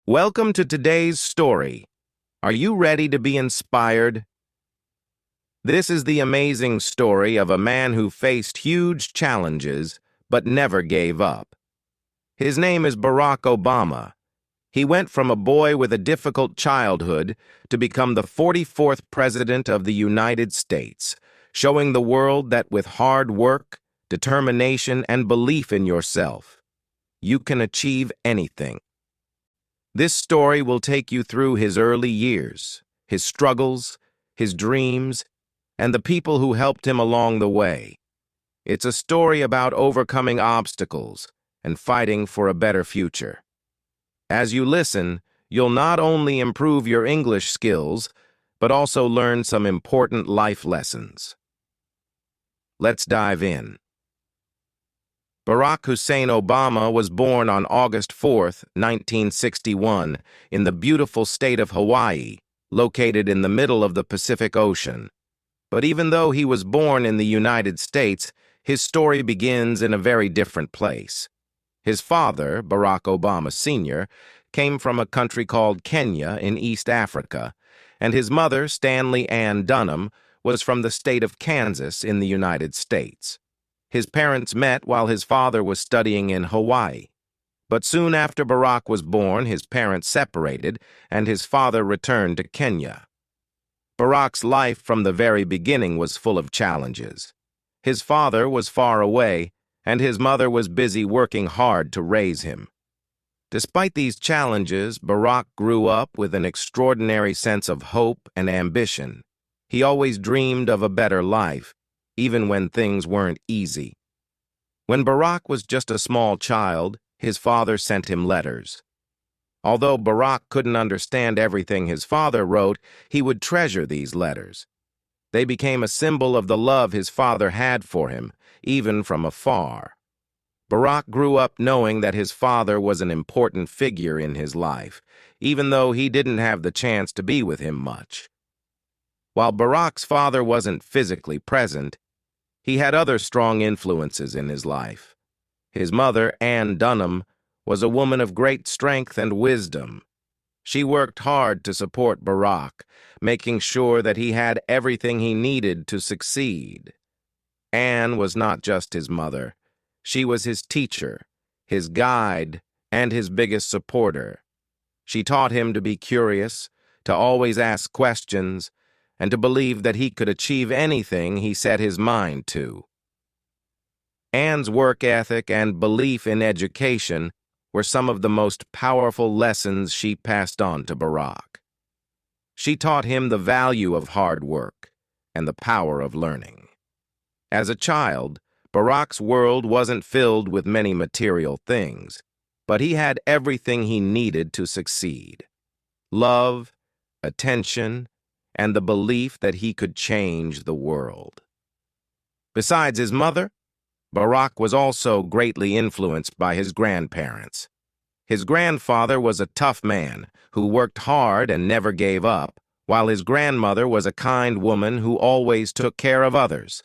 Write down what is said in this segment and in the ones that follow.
Welcome to today's story. Are you ready to be inspired? This is the amazing story of a man who faced huge challenges but never gave up. His name is Barack Obama. He went from a boy with a difficult childhood to become the 44th President of the United States, showing the world that with hard work, determination, and belief in yourself, you can achieve anything. This story will take you through his early years, his struggles, his dreams, and the people who helped him along the way. It's a story about overcoming obstacles and fighting for a better future. As you listen, you'll not only improve your English skills, but also learn some important life lessons. Let's dive in. Barack Hussein Obama was born on August 4, 1961, in the beautiful state of Hawaii, located in the middle of the Pacific Ocean. But even though he was born in the United States, his story begins in a very different place. His father, Barack Obama Sr., came from a country called Kenya in East Africa, and his mother, Stanley Ann Dunham, was from the state of Kansas in the United States. His parents met while his father was studying in Hawaii. But soon after Barack was born, his parents separated, and his father returned to Kenya. Barack's life from the very beginning was full of challenges. His father was far away, and his mother was busy working hard to raise him. Despite these challenges, Barack grew up with an extraordinary sense of hope and ambition. He always dreamed of a better life, even when things weren't easy. When Barack was just a small child, his father sent him letters. Although Barack couldn't understand everything his father wrote, he would treasure these letters. They became a symbol of the love his father had for him, even from afar. Barack grew up knowing that his father was an important figure in his life, even though he didn't have the chance to be with him much. While Barack's father wasn't physically present, he had other strong influences in his life. His mother, Ann Dunham, was a woman of great strength and wisdom. She worked hard to support Barack, making sure that he had everything he needed to succeed. Ann was not just his mother. She was his teacher, his guide, and his biggest supporter. She taught him to be curious, to always ask questions, and to believe that he could achieve anything he set his mind to. Ann's work ethic and belief in education were some of the most powerful lessons she passed on to Barack. She taught him the value of hard work and the power of learning. As a child, Barack's world wasn't filled with many material things, but he had everything he needed to succeed: love, attention, and the belief that he could change the world. Besides his mother, Barack was also greatly influenced by his grandparents. His grandfather was a tough man who worked hard and never gave up, while his grandmother was a kind woman who always took care of others.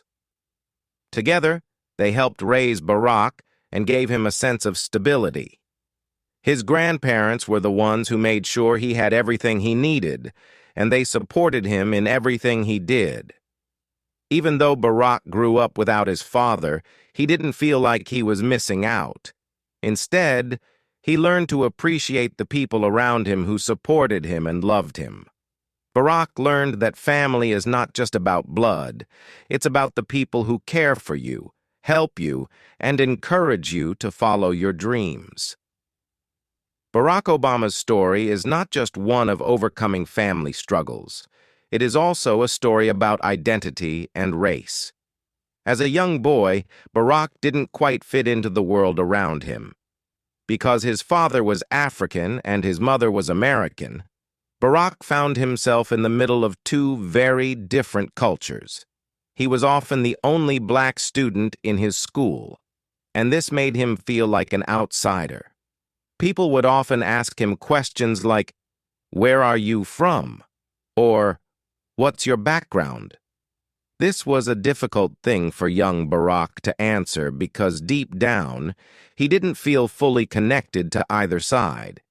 Together, they helped raise Barack and gave him a sense of stability. His grandparents were the ones who made sure he had everything he needed, and they supported him in everything he did. Even though Barack grew up without his father, he didn't feel like he was missing out. Instead, he learned to appreciate the people around him who supported him and loved him. Barack learned that family is not just about blood. It's about the people who care for you, help you, and encourage you to follow your dreams. Barack Obama's story is not just one of overcoming family struggles. It is also a story about identity and race. As a young boy, Barack didn't quite fit into the world around him. Because his father was African and his mother was American, Barack found himself in the middle of two very different cultures. He was often the only black student in his school, and this made him feel like an outsider. People would often ask him questions like, "Where are you from?" or "What's your background?" This was a difficult thing for young Barack to answer because deep down, he didn't feel fully connected to either side.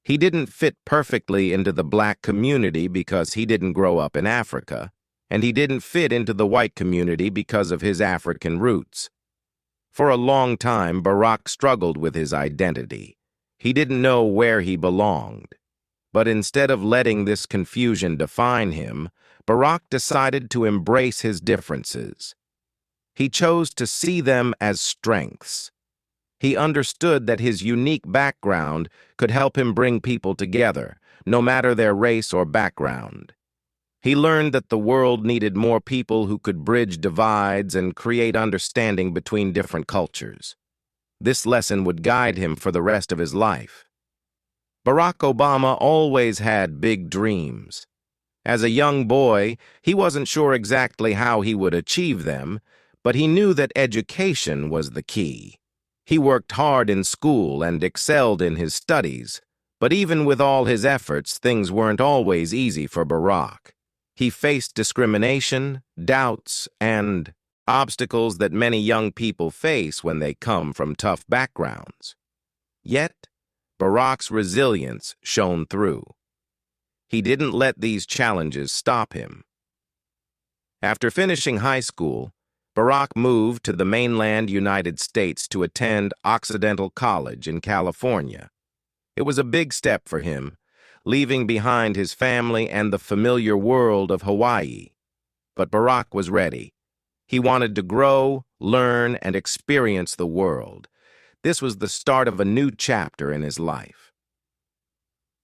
He didn't fit perfectly into the black community because he didn't grow up in Africa, and he didn't fit into the white community because of his African roots. For a long time, Barack struggled with his identity. He didn't know where he belonged. But instead of letting this confusion define him, Barack decided to embrace his differences. He chose to see them as strengths. He understood that his unique background could help him bring people together, no matter their race or background. He learned that the world needed more people who could bridge divides and create understanding between different cultures. This lesson would guide him for the rest of his life. Barack Obama always had big dreams. As a young boy, he wasn't sure exactly how he would achieve them, but he knew that education was the key. He worked hard in school and excelled in his studies, but even with all his efforts, things weren't always easy for Barack. He faced discrimination, doubts, and obstacles that many young people face when they come from tough backgrounds. Yet, Barack's resilience shone through. He didn't let these challenges stop him. After finishing high school, Barack moved to the mainland United States to attend Occidental College in California. It was a big step for him, leaving behind his family and the familiar world of Hawaii. But Barack was ready. He wanted to grow, learn, and experience the world. This was the start of a new chapter in his life.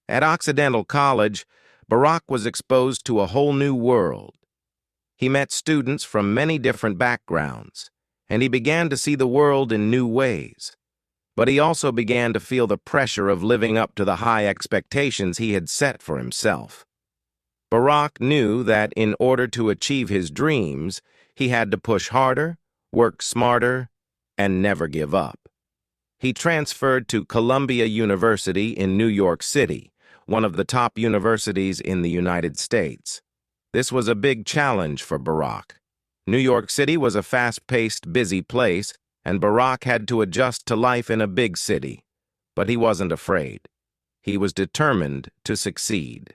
At Occidental College, Barack was exposed to a whole new world. He met students from many different backgrounds, and he began to see the world in new ways. But he also began to feel the pressure of living up to the high expectations he had set for himself. Barack knew that in order to achieve his dreams, he had to push harder, work smarter, and never give up. He transferred to Columbia University in New York City, one of the top universities in the United States. This was a big challenge for Barack. New York City was a fast-paced, busy place, and Barack had to adjust to life in a big city. But he wasn't afraid. He was determined to succeed.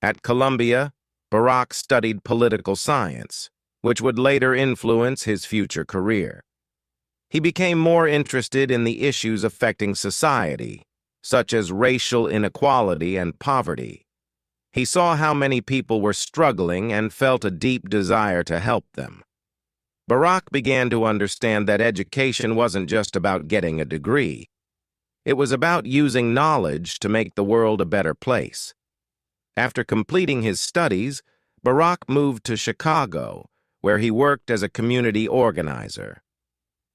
At Columbia, Barack studied political science, which would later influence his future career. He became more interested in the issues affecting society, such as racial inequality and poverty. He saw how many people were struggling and felt a deep desire to help them. Barack began to understand that education wasn't just about getting a degree. It was about using knowledge to make the world a better place. After completing his studies, Barack moved to Chicago, where he worked as a community organizer.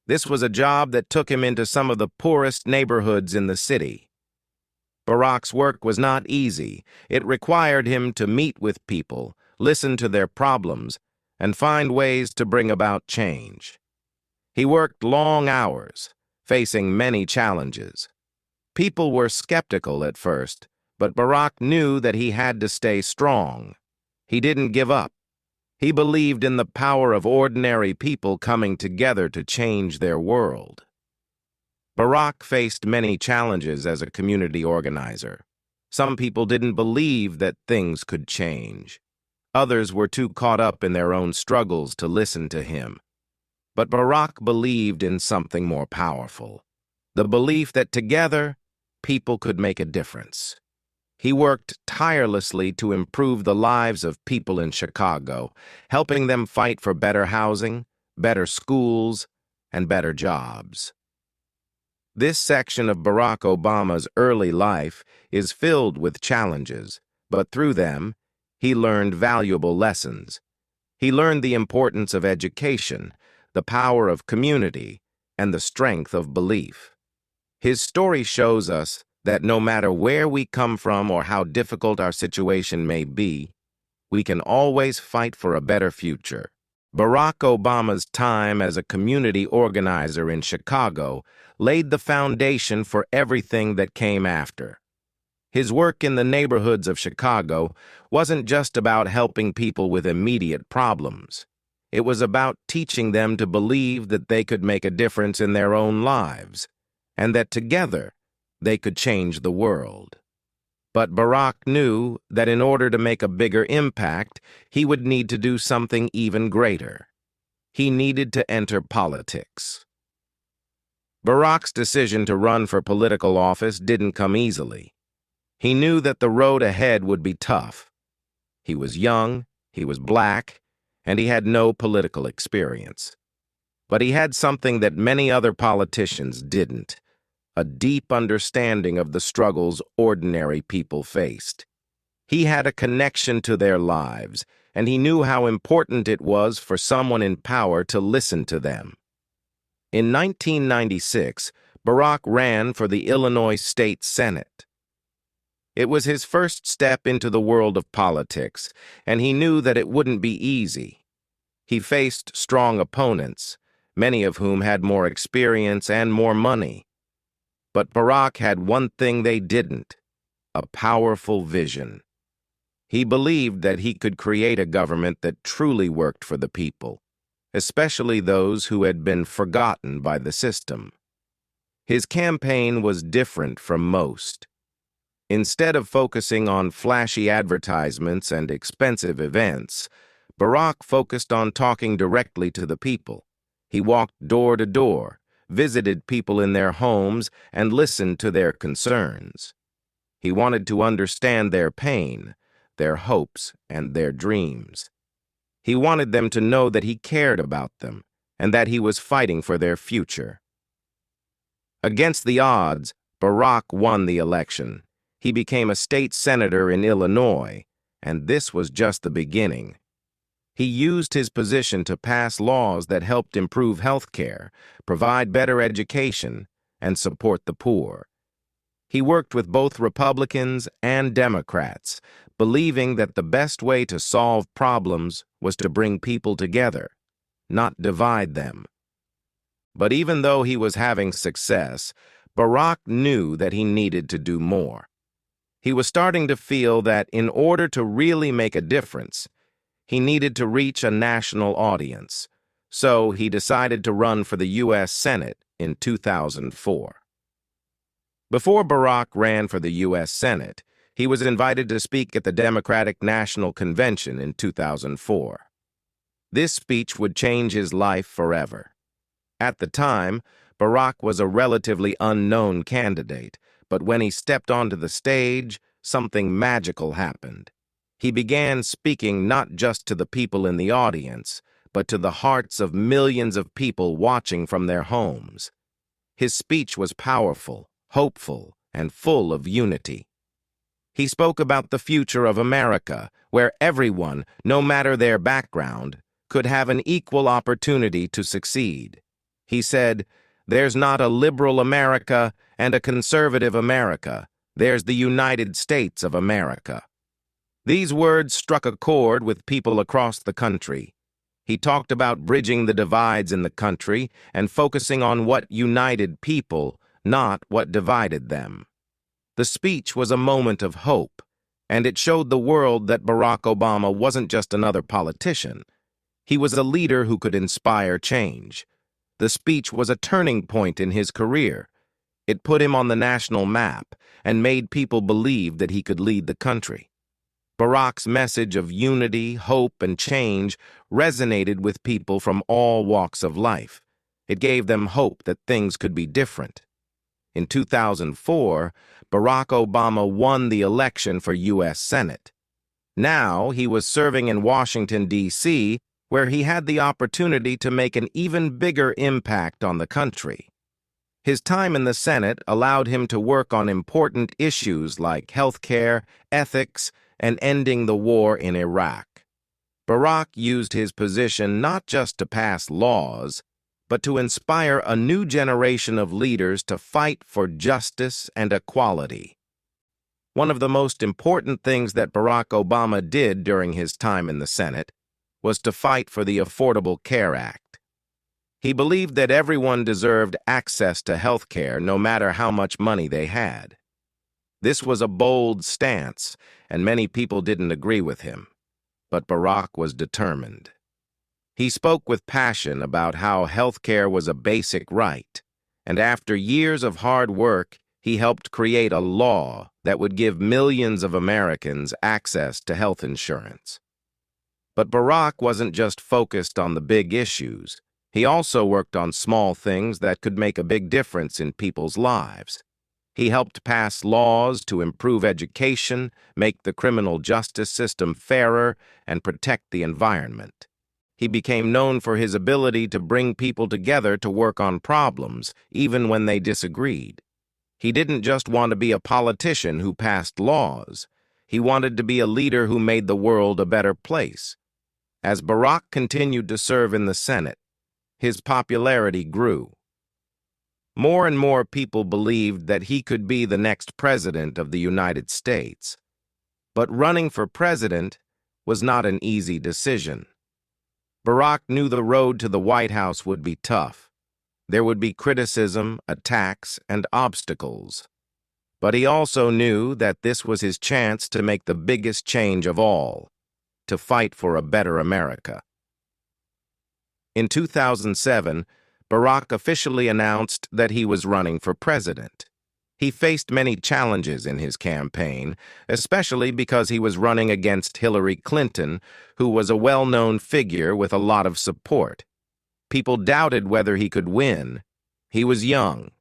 This was a job that took him into some of the poorest neighborhoods in the city. Barack's work was not easy. It required him to meet with people, listen to their problems, and find ways to bring about change. He worked long hours, facing many challenges. People were skeptical at first, but Barack knew that he had to stay strong. He didn't give up. He believed in the power of ordinary people coming together to change their world. Barack faced many challenges as a community organizer. Some people didn't believe that things could change. Others were too caught up in their own struggles to listen to him. But Barack believed in something more powerful, the belief that together, people could make a difference. He worked tirelessly to improve the lives of people in Chicago, helping them fight for better housing, better schools, and better jobs. This section of Barack Obama's early life is filled with challenges, but through them, he learned valuable lessons. He learned the importance of education, the power of community, and the strength of belief. His story shows us that no matter where we come from or how difficult our situation may be, we can always fight for a better future. Barack Obama's time as a community organizer in Chicago laid the foundation for everything that came after. His work in the neighborhoods of Chicago wasn't just about helping people with immediate problems. It was about teaching them to believe that they could make a difference in their own lives, and that together they could change the world. But Barack knew that in order to make a bigger impact, he would need to do something even greater. He needed to enter politics. Barack's decision to run for political office didn't come easily. He knew that the road ahead would be tough. He was young, he was black, and he had no political experience. But he had something that many other politicians didn't: a deep understanding of the struggles ordinary people faced. He had a connection to their lives, and he knew how important it was for someone in power to listen to them. In 1996, Barack ran for the Illinois State Senate. It was his first step into the world of politics, and he knew that it wouldn't be easy. He faced strong opponents, many of whom had more experience and more money. But Barack had one thing they didn't: a powerful vision. He believed that he could create a government that truly worked for the people, especially those who had been forgotten by the system. His campaign was different from most. Instead of focusing on flashy advertisements and expensive events, Barack focused on talking directly to the people. He walked door to door, visited people in their homes, and listened to their concerns. He wanted to understand their pain, their hopes, and their dreams. He wanted them to know that he cared about them and that he was fighting for their future. Against the odds, Barack won the election. He became a state senator in Illinois, and this was just the beginning. He used his position to pass laws that helped improve health care, provide better education, and support the poor. He worked with both Republicans and Democrats, believing that the best way to solve problems was to bring people together, not divide them. But even though he was having success, Barack knew that he needed to do more. He was starting to feel that in order to really make a difference, he needed to reach a national audience, so he decided to run for the U.S. Senate in 2004. Before Barack ran for the U.S. Senate, he was invited to speak at the Democratic National Convention in 2004. This speech would change his life forever. At the time, Barack was a relatively unknown candidate, but when he stepped onto the stage, something magical happened. He began speaking not just to the people in the audience, but to the hearts of millions of people watching from their homes. His speech was powerful, hopeful, and full of unity. He spoke about the future of America, where everyone, no matter their background, could have an equal opportunity to succeed. He said, "There's not a liberal America and a conservative America. There's the United States of America." These words struck a chord with people across the country. He talked about bridging the divides in the country and focusing on what united people, not what divided them. The speech was a moment of hope, and it showed the world that Barack Obama wasn't just another politician. He was a leader who could inspire change. The speech was a turning point in his career. It put him on the national map and made people believe that he could lead the country. Barack's message of unity, hope, and change resonated with people from all walks of life. It gave them hope that things could be different. In 2004, Barack Obama won the election for U.S. Senate. Now he was serving in Washington, D.C., where he had the opportunity to make an even bigger impact on the country. His time in the Senate allowed him to work on important issues like health care, ethics, and ending the war in Iraq. Barack used his position not just to pass laws, but to inspire a new generation of leaders to fight for justice and equality. One of the most important things that Barack Obama did during his time in the Senate was to fight for the Affordable Care Act. He believed that everyone deserved access to health care no matter how much money they had. This was a bold stance, and many people didn't agree with him. But Barack was determined. He spoke with passion about how health care was a basic right, and after years of hard work, He helped create a law that would give millions of Americans access to health insurance. But Barack wasn't just focused on the big issues. He also worked on small things that could make a big difference in people's lives. He helped pass laws to improve education, make the criminal justice system fairer, and protect the environment. He became known for his ability to bring people together to work on problems, even when they disagreed. He didn't just want to be a politician who passed laws. He wanted to be a leader who made the world a better place. As Barack continued to serve in the Senate, his popularity grew. More and more people believed that he could be the next president of the United States. But running for president was not an easy decision. Barack knew the road to the White House would be tough. There would be criticism, attacks, and obstacles. But he also knew that this was his chance to make the biggest change of all, to fight for a better America. In 2007, Barack officially announced that he was running for president. He faced many challenges in his campaign, especially because he was running against Hillary Clinton, who was a well-known figure with a lot of support. People doubted whether he could win. He was young.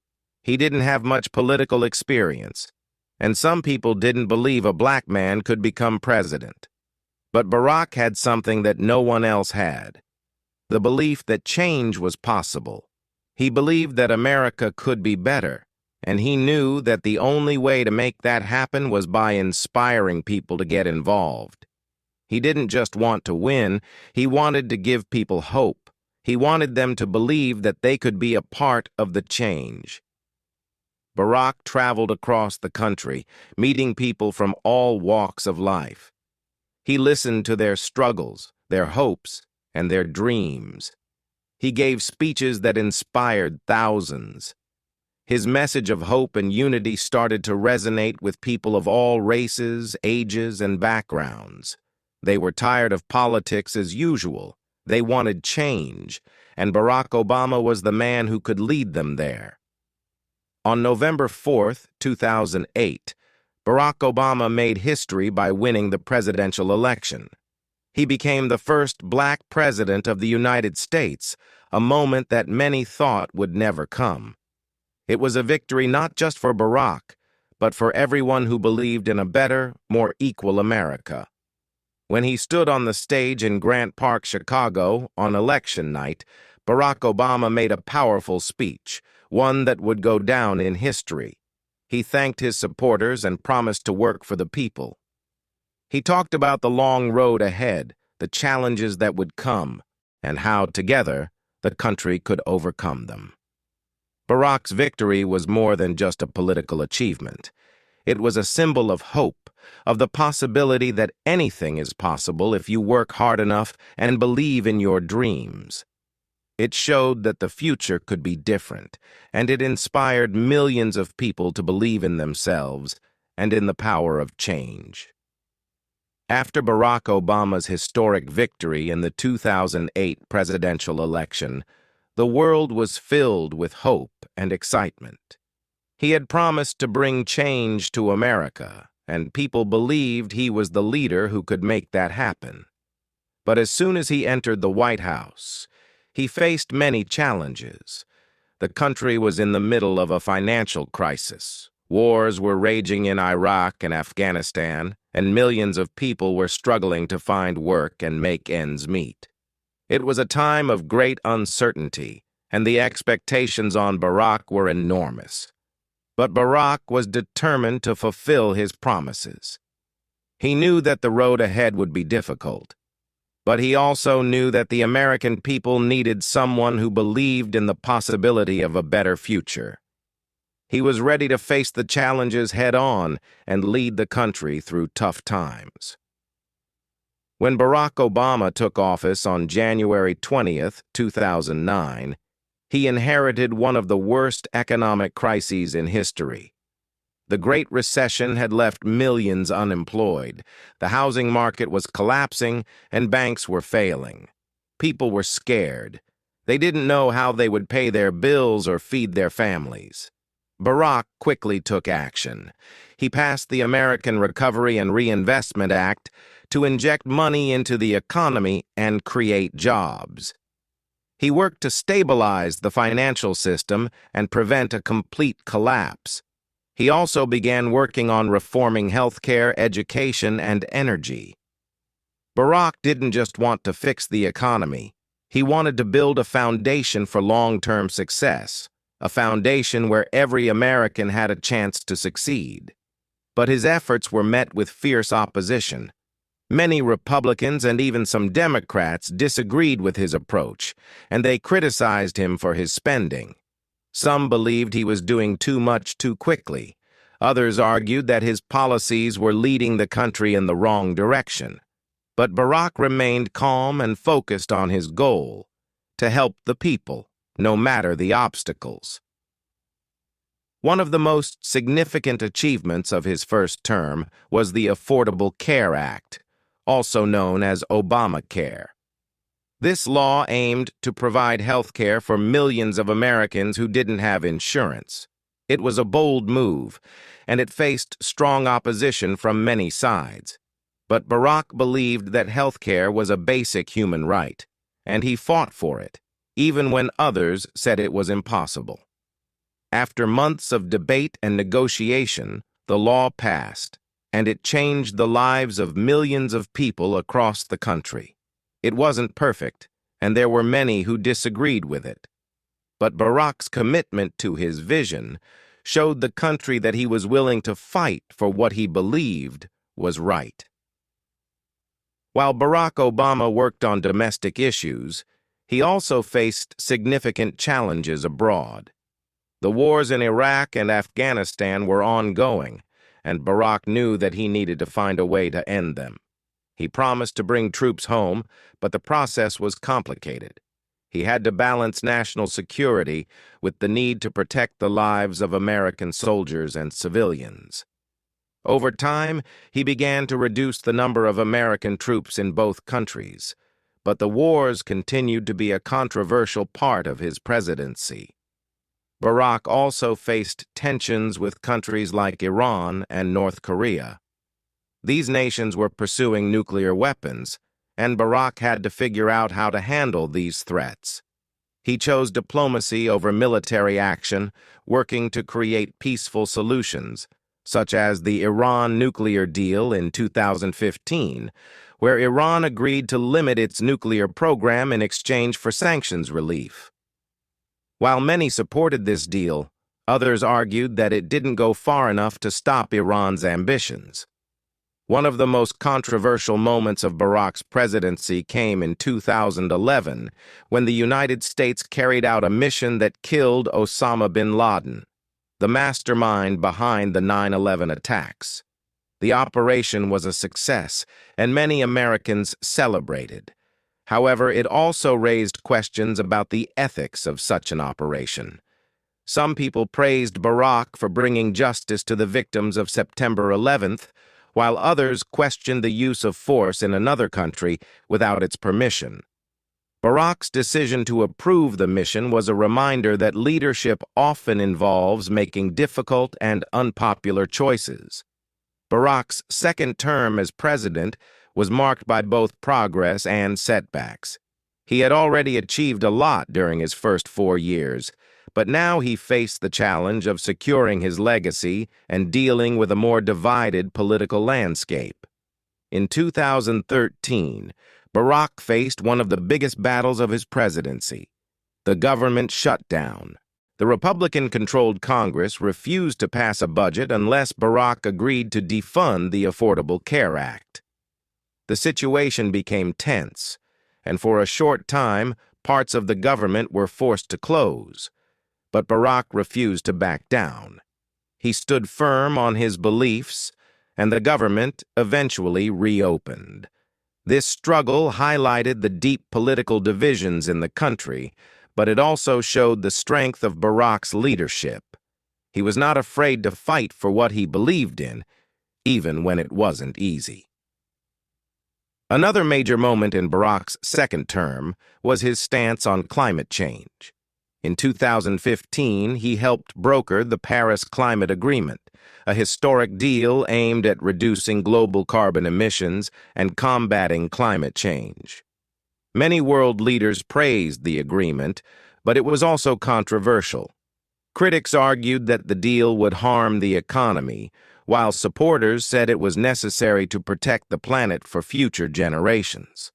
He didn't have much political experience. And some people didn't believe a black man could become president. But Barack had something that no one else had: the belief that change was possible. He believed that America could be better, and he knew that the only way to make that happen was by inspiring people to get involved. He didn't just want to win, he wanted to give people hope. He wanted them to believe that they could be a part of the change. Barack traveled across the country, meeting people from all walks of life. He listened to their struggles, their hopes, and their dreams. He gave speeches that inspired thousands. His message of hope and unity started to resonate with people of all races, ages, and backgrounds. They were tired of politics as usual. They wanted change, and Barack Obama was the man who could lead them there. On November 4th, 2008, Barack Obama made history by winning the presidential election. He became the first black president of the United States, a moment that many thought would never come. It was a victory not just for Barack, but for everyone who believed in a better, more equal America. When he stood on the stage in Grant Park, Chicago, on election night, Barack Obama made a powerful speech, one that would go down in history. He thanked his supporters and promised to work for the people. He talked about the long road ahead, the challenges that would come, and how, together, the country could overcome them. Barack's victory was more than just a political achievement. It was a symbol of hope, of the possibility that anything is possible if you work hard enough and believe in your dreams. It showed that the future could be different, and it inspired millions of people to believe in themselves and in the power of change. After Barack Obama's historic victory in the 2008 presidential election, the world was filled with hope and excitement. He had promised to bring change to America, and people believed he was the leader who could make that happen. But as soon as he entered the White House, he faced many challenges. The country was in the middle of a financial crisis. Wars were raging in Iraq and Afghanistan, and millions of people were struggling to find work and make ends meet. It was a time of great uncertainty, and the expectations on Barack were enormous. But Barack was determined to fulfill his promises. He knew that the road ahead would be difficult, but he also knew that the American people needed someone who believed in the possibility of a better future. He was ready to face the challenges head-on and lead the country through tough times. When Barack Obama took office on January 20th, 2009, he inherited one of the worst economic crises in history. The Great Recession had left millions unemployed, the housing market was collapsing, and banks were failing. People were scared. They didn't know how they would pay their bills or feed their families. Barack quickly took action. He passed the American Recovery and Reinvestment Act to inject money into the economy and create jobs. He worked to stabilize the financial system and prevent a complete collapse. He also began working on reforming healthcare, education, and energy. Barack didn't just want to fix the economy. He wanted to build a foundation for long-term success, a foundation where every American had a chance to succeed. But his efforts were met with fierce opposition. Many Republicans and even some Democrats disagreed with his approach, and they criticized him for his spending. Some believed he was doing too much too quickly. Others argued that his policies were leading the country in the wrong direction. But Barack remained calm and focused on his goal, to help the people, no matter the obstacles. One of the most significant achievements of his first term was the Affordable Care Act, also known as Obamacare. This law aimed to provide health care for millions of Americans who didn't have insurance. It was a bold move, and it faced strong opposition from many sides. But Barack believed that health care was a basic human right, and he fought for it, even when others said it was impossible. After months of debate and negotiation, the law passed, and it changed the lives of millions of people across the country. It wasn't perfect, and there were many who disagreed with it. But Barack's commitment to his vision showed the country that he was willing to fight for what he believed was right. While Barack Obama worked on domestic issues, he also faced significant challenges abroad. The wars in Iraq and Afghanistan were ongoing, and Barack knew that he needed to find a way to end them. He promised to bring troops home, but the process was complicated. He had to balance national security with the need to protect the lives of American soldiers and civilians. Over time, he began to reduce the number of American troops in both countries, but the wars continued to be a controversial part of his presidency. Barack also faced tensions with countries like Iran and North Korea. These nations were pursuing nuclear weapons, and Barack had to figure out how to handle these threats. He chose diplomacy over military action, working to create peaceful solutions, such as the Iran nuclear deal in 2015, where Iran agreed to limit its nuclear program in exchange for sanctions relief. While many supported this deal, others argued that it didn't go far enough to stop Iran's ambitions. One of the most controversial moments of Barack's presidency came in 2011, when the United States carried out a mission that killed Osama bin Laden, the mastermind behind the 9/11 attacks. The operation was a success, and many Americans celebrated. However, it also raised questions about the ethics of such an operation. Some people praised Barack for bringing justice to the victims of September 11th, while others questioned the use of force in another country without its permission. Barack's decision to approve the mission was a reminder that leadership often involves making difficult and unpopular choices. Barack's second term as president was marked by both progress and setbacks. He had already achieved a lot during his first 4 years, but now he faced the challenge of securing his legacy and dealing with a more divided political landscape. In 2013, Barack faced one of the biggest battles of his presidency: the government shutdown. The Republican-controlled Congress refused to pass a budget unless Barack agreed to defund the Affordable Care Act. The situation became tense, and for a short time, parts of the government were forced to close. But Barack refused to back down. He stood firm on his beliefs, and the government eventually reopened. This struggle highlighted the deep political divisions in the country, but it also showed the strength of Barack's leadership. He was not afraid to fight for what he believed in, even when it wasn't easy. Another major moment in Barack's second term was his stance on climate change. In 2015, he helped broker the Paris Climate Agreement, a historic deal aimed at reducing global carbon emissions and combating climate change. Many world leaders praised the agreement, but it was also controversial. Critics argued that the deal would harm the economy, while supporters said it was necessary to protect the planet for future generations.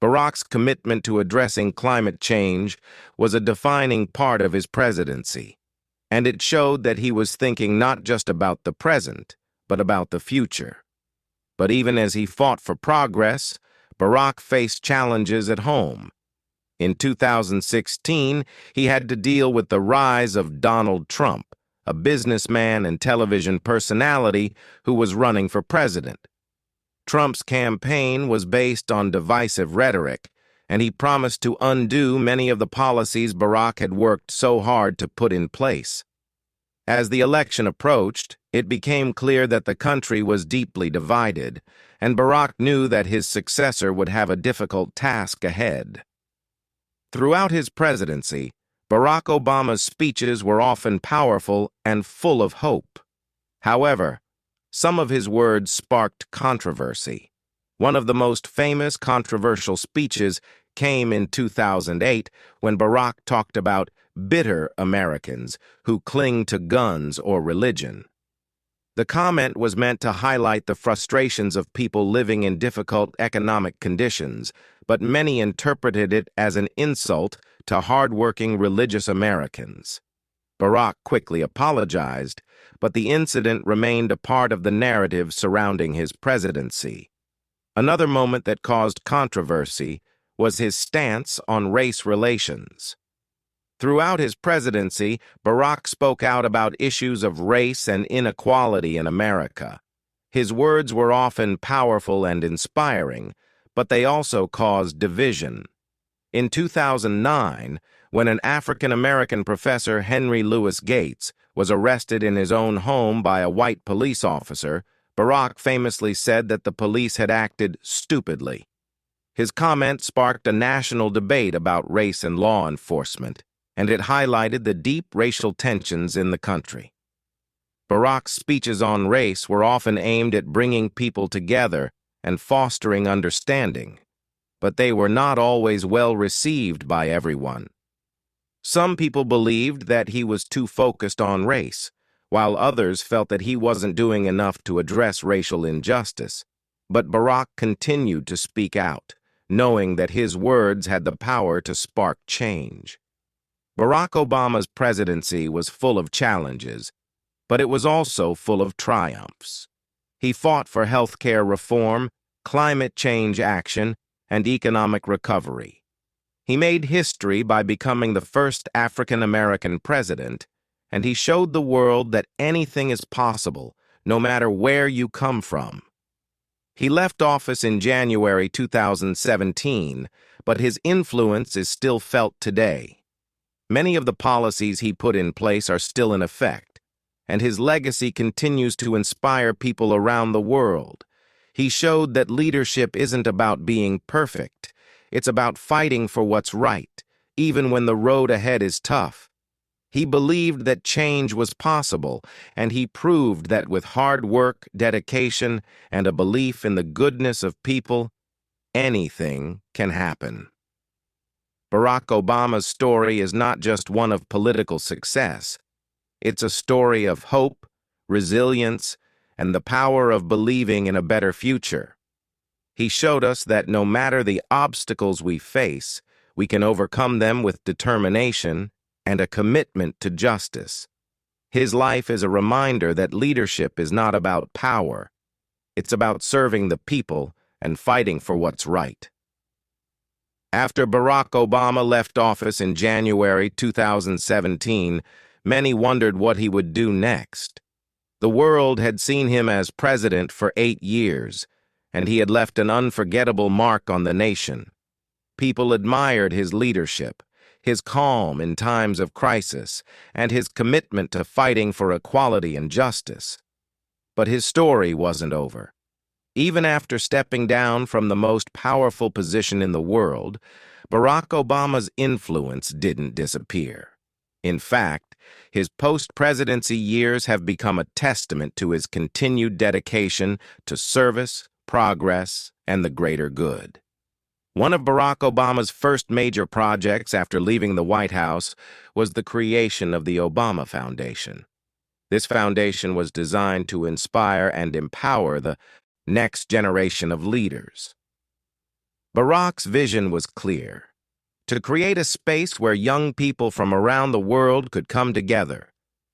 Barack's commitment to addressing climate change was a defining part of his presidency, and it showed that he was thinking not just about the present, but about the future. But even as he fought for progress, Barack faced challenges at home. In 2016, he had to deal with the rise of Donald Trump, a businessman and television personality who was running for president. Trump's campaign was based on divisive rhetoric, and he promised to undo many of the policies Barack had worked so hard to put in place. As the election approached, it became clear that the country was deeply divided, and Barack knew that his successor would have a difficult task ahead. Throughout his presidency, Barack Obama's speeches were often powerful and full of hope. However, some of his words sparked controversy. One of the most famous controversial speeches came in 2008 when Barack talked about bitter Americans who cling to guns or religion. The comment was meant to highlight the frustrations of people living in difficult economic conditions, but many interpreted it as an insult to hardworking religious Americans. Barack quickly apologized, but the incident remained a part of the narrative surrounding his presidency. Another moment that caused controversy was his stance on race relations. Throughout his presidency, Barack spoke out about issues of race and inequality in America. His words were often powerful and inspiring, but they also caused division. In 2009, when an African-American professor, Henry Louis Gates, was arrested in his own home by a white police officer, Barack famously said that the police had acted stupidly. His comment sparked a national debate about race and law enforcement, and it highlighted the deep racial tensions in the country. Barack's speeches on race were often aimed at bringing people together and fostering understanding, but they were not always well received by everyone. Some people believed that he was too focused on race, while others felt that he wasn't doing enough to address racial injustice. But Barack continued to speak out, knowing that his words had the power to spark change. Barack Obama's presidency was full of challenges, but it was also full of triumphs. He fought for healthcare reform, climate change action, and economic recovery. He made history by becoming the first African-American president, and he showed the world that anything is possible, no matter where you come from. He left office in January 2017, but his influence is still felt today. Many of the policies he put in place are still in effect, and his legacy continues to inspire people around the world. He showed that leadership isn't about being perfect. It's about fighting for what's right, even when the road ahead is tough. He believed that change was possible, and he proved that with hard work, dedication, and a belief in the goodness of people, anything can happen. Barack Obama's story is not just one of political success. It's a story of hope, resilience, and the power of believing in a better future. He showed us that no matter the obstacles we face, we can overcome them with determination and a commitment to justice. His life is a reminder that leadership is not about power. It's about serving the people and fighting for what's right. After Barack Obama left office in January 2017, many wondered what he would do next. The world had seen him as president for 8 years, and he had left an unforgettable mark on the nation. People admired his leadership, his calm in times of crisis, and his commitment to fighting for equality and justice. But his story wasn't over. Even after stepping down from the most powerful position in the world, Barack Obama's influence didn't disappear. In fact, his post-presidency years have become a testament to his continued dedication to service, progress, and the greater good. One of Barack Obama's first major projects after leaving the White House was the creation of the Obama Foundation. This foundation was designed to inspire and empower the next generation of leaders. Barack's vision was clear: to create a space where young people from around the world could come together,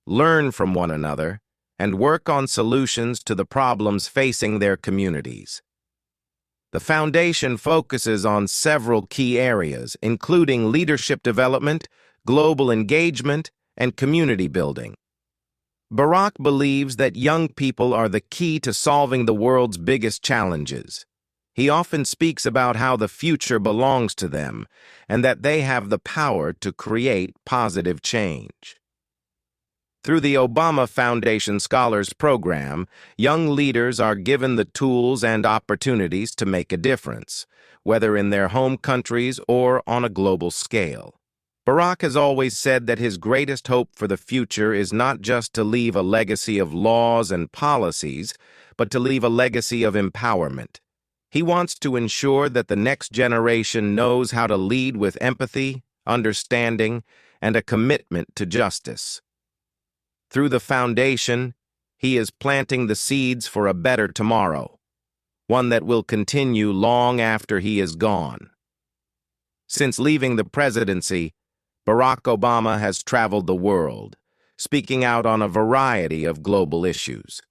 learn from one another, and work on solutions to the problems facing their communities. The foundation focuses on several key areas, including leadership development, global engagement, and community building. Barack believes that young people are the key to solving the world's biggest challenges. He often speaks about how the future belongs to them and that they have the power to create positive change. Through the Obama Foundation Scholars Program, young leaders are given the tools and opportunities to make a difference, whether in their home countries or on a global scale. Barack has always said that his greatest hope for the future is not just to leave a legacy of laws and policies, but to leave a legacy of empowerment. He wants to ensure that the next generation knows how to lead with empathy, understanding, and a commitment to justice. Through the foundation, he is planting the seeds for a better tomorrow, one that will continue long after he is gone. Since leaving the presidency, Barack Obama has traveled the world, speaking out on a variety of global issues.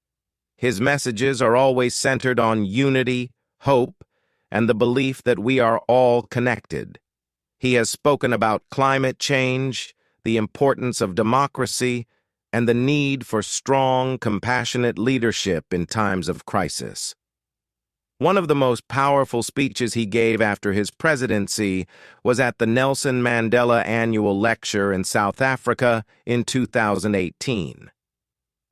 His messages are always centered on unity, hope, and the belief that we are all connected. He has spoken about climate change, the importance of democracy, and the need for strong, compassionate leadership in times of crisis. One of the most powerful speeches he gave after his presidency was at the Nelson Mandela Annual Lecture in South Africa in 2018.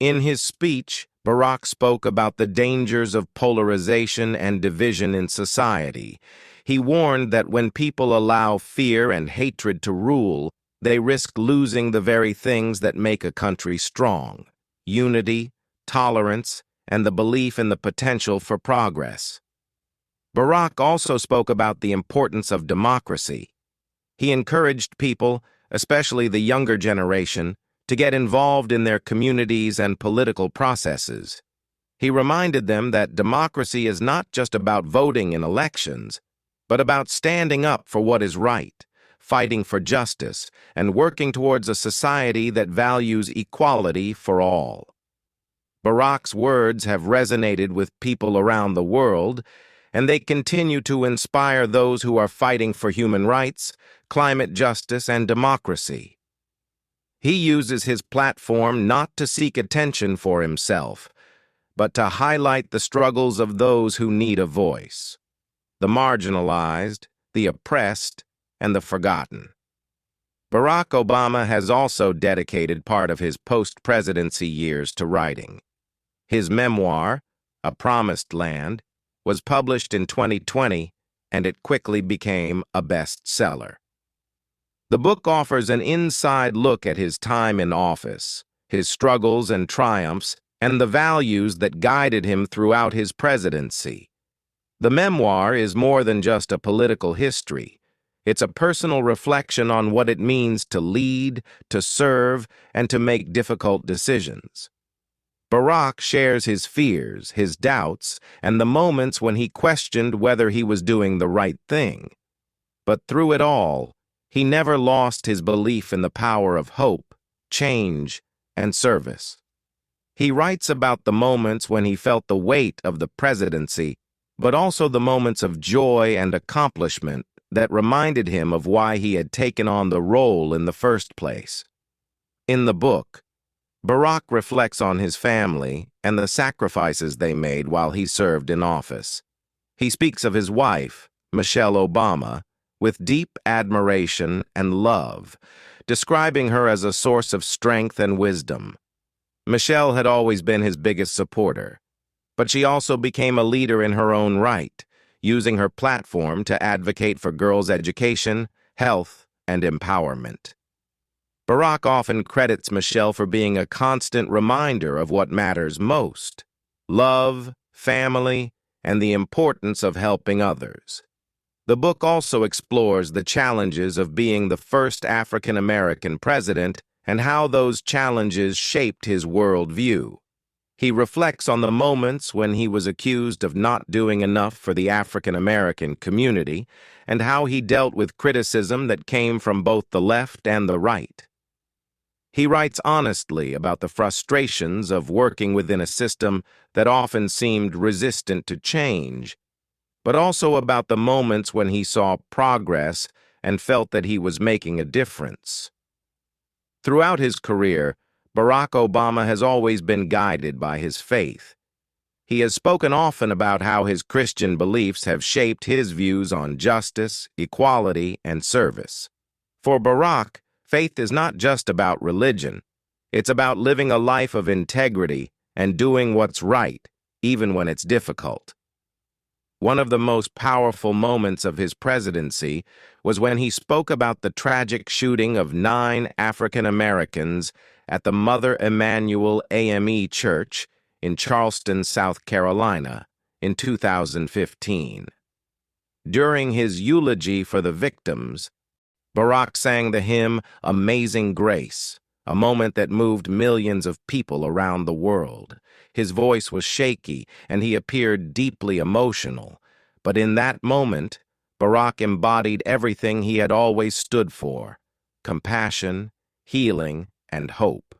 In his speech, Barack spoke about the dangers of polarization and division in society. He warned that when people allow fear and hatred to rule, they risk losing the very things that make a country strong: unity, tolerance, and the belief in the potential for progress. Barack also spoke about the importance of democracy. He encouraged people, especially the younger generation, to get involved in their communities and political processes. He reminded them that democracy is not just about voting in elections, but about standing up for what is right, fighting for justice, and working towards a society that values equality for all. Barack's words have resonated with people around the world, and they continue to inspire those who are fighting for human rights, climate justice, and democracy. He uses his platform not to seek attention for himself, but to highlight the struggles of those who need a voice: the marginalized, the oppressed, and the forgotten. Barack Obama has also dedicated part of his post-presidency years to writing. His memoir, A Promised Land, was published in 2020, and it quickly became a bestseller. The book offers an inside look at his time in office, his struggles and triumphs, and the values that guided him throughout his presidency. The memoir is more than just a political history. It's a personal reflection on what it means to lead, to serve, and to make difficult decisions. Barack shares his fears, his doubts, and the moments when he questioned whether he was doing the right thing. But through it all, he never lost his belief in the power of hope, change, and service. He writes about the moments when he felt the weight of the presidency, but also the moments of joy and accomplishment that reminded him of why he had taken on the role in the first place. In the book, Barack reflects on his family and the sacrifices they made while he served in office. He speaks of his wife, Michelle Obama, with deep admiration and love, describing her as a source of strength and wisdom. Michelle had always been his biggest supporter. But she also became a leader in her own right, using her platform to advocate for girls' education, health, and empowerment. Barack often credits Michelle for being a constant reminder of what matters most: love, family, and the importance of helping others. The book also explores the challenges of being the first African American president and how those challenges shaped his worldview. He reflects on the moments when he was accused of not doing enough for the African American community and how he dealt with criticism that came from both the left and the right. He writes honestly about the frustrations of working within a system that often seemed resistant to change, but also about the moments when he saw progress and felt that he was making a difference. Throughout his career, Barack Obama has always been guided by his faith. He has spoken often about how his Christian beliefs have shaped his views on justice, equality, and service. For Barack, faith is not just about religion. It's about living a life of integrity and doing what's right, even when it's difficult. One of the most powerful moments of his presidency was when he spoke about the tragic shooting of 9 African Americans at the Mother Emanuel AME Church in Charleston, South Carolina, in 2015. During his eulogy for the victims, Barack sang the hymn "Amazing Grace," a moment that moved millions of people around the world. His voice was shaky, and he appeared deeply emotional. But in that moment, Barack embodied everything he had always stood for: compassion, healing, and hope.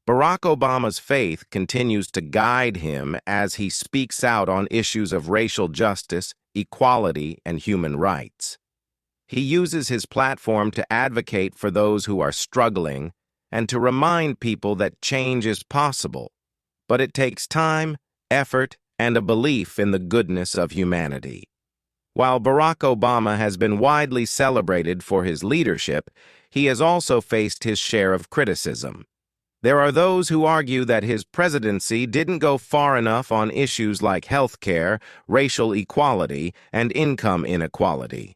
Barack Obama's faith continues to guide him as he speaks out on issues of racial justice, equality, and human rights. He uses his platform to advocate for those who are struggling and to remind people that change is possible, but it takes time, effort, and a belief in the goodness of humanity. While Barack Obama has been widely celebrated for his leadership, he has also faced his share of criticism. There are those who argue that his presidency didn't go far enough on issues like health care, racial equality, and income inequality.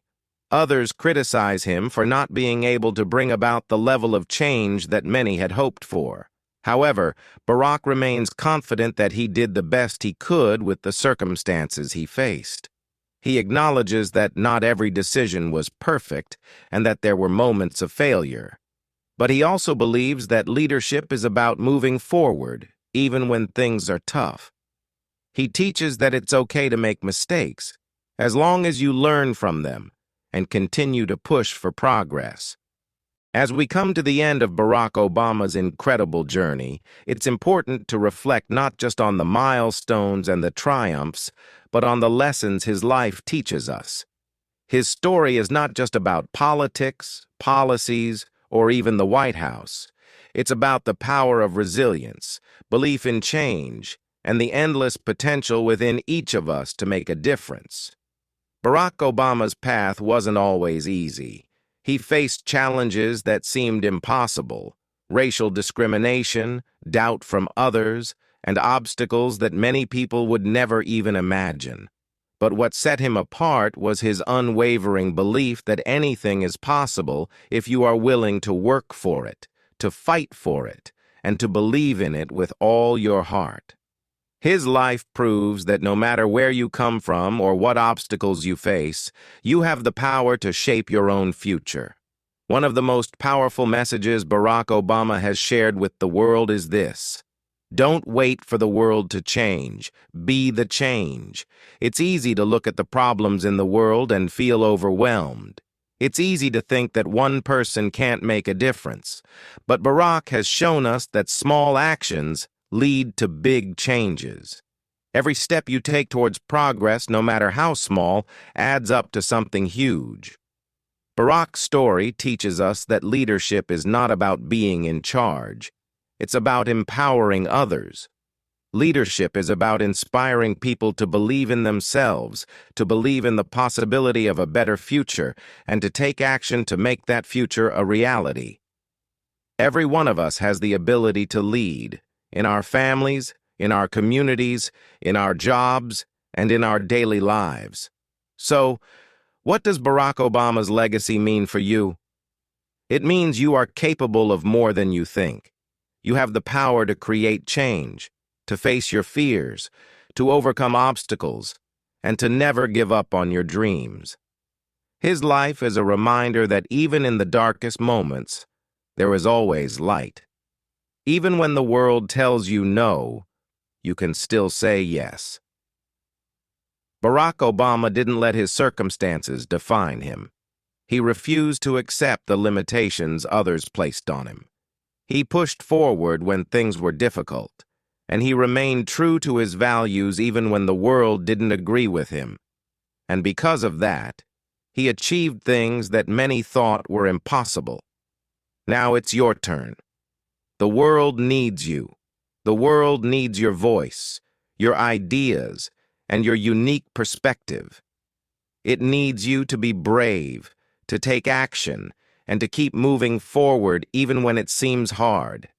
Others criticize him for not being able to bring about the level of change that many had hoped for. However, Barack remains confident that he did the best he could with the circumstances he faced. He acknowledges that not every decision was perfect and that there were moments of failure. But he also believes that leadership is about moving forward, even when things are tough. He teaches that it's okay to make mistakes, as long as you learn from them and continue to push for progress. As we come to the end of Barack Obama's incredible journey, it's important to reflect not just on the milestones and the triumphs, but on the lessons his life teaches us. His story is not just about politics, policies, or even the White House. It's about the power of resilience, belief in change, and the endless potential within each of us to make a difference. Barack Obama's path wasn't always easy. He faced challenges that seemed impossible: racial discrimination, doubt from others, and obstacles that many people would never even imagine. But what set him apart was his unwavering belief that anything is possible if you are willing to work for it, to fight for it, and to believe in it with all your heart. His life proves that no matter where you come from or what obstacles you face, you have the power to shape your own future. One of the most powerful messages Barack Obama has shared with the world is this: don't wait for the world to change. Be the change. It's easy to look at the problems in the world and feel overwhelmed. It's easy to think that one person can't make a difference. But Barack has shown us that small actions lead to big changes. Every step you take towards progress, no matter how small, adds up to something huge. Barack's story teaches us that leadership is not about being in charge. It's about empowering others. Leadership is about inspiring people to believe in themselves, to believe in the possibility of a better future, and to take action to make that future a reality. Every one of us has the ability to lead, in our families, in our communities, in our jobs, and in our daily lives. So, what does Barack Obama's legacy mean for you? It means you are capable of more than you think. You have the power to create change, to face your fears, to overcome obstacles, and to never give up on your dreams. His life is a reminder that even in the darkest moments, there is always light. Even when the world tells you no, you can still say yes. Barack Obama didn't let his circumstances define him. He refused to accept the limitations others placed on him. He pushed forward when things were difficult, and he remained true to his values even when the world didn't agree with him. And because of that, he achieved things that many thought were impossible. Now it's your turn. The world needs you. The world needs your voice, your ideas, and your unique perspective. It needs you to be brave, to take action, and to keep moving forward even when it seems hard.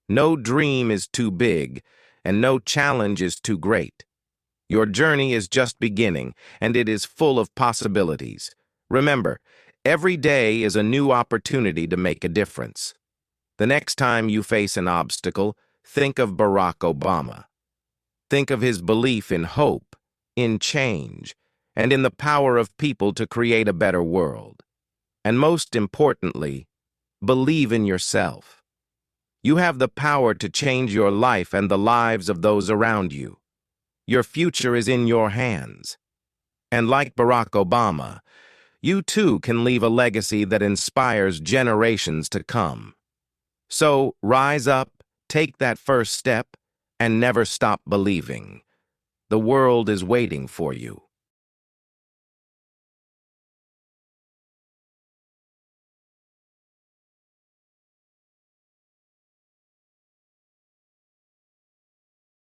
No dream is too big, and no challenge is too great. Your journey is just beginning, and it is full of possibilities. Remember, every day is a new opportunity to make a difference. The next time you face an obstacle, think of Barack Obama. Think of his belief in hope, in change, and in the power of people to create a better world. And most importantly, believe in yourself. You have the power to change your life and the lives of those around you. Your future is in your hands. And like Barack Obama, you too can leave a legacy that inspires generations to come. So rise up, take that first step, and never stop believing. The world is waiting for you.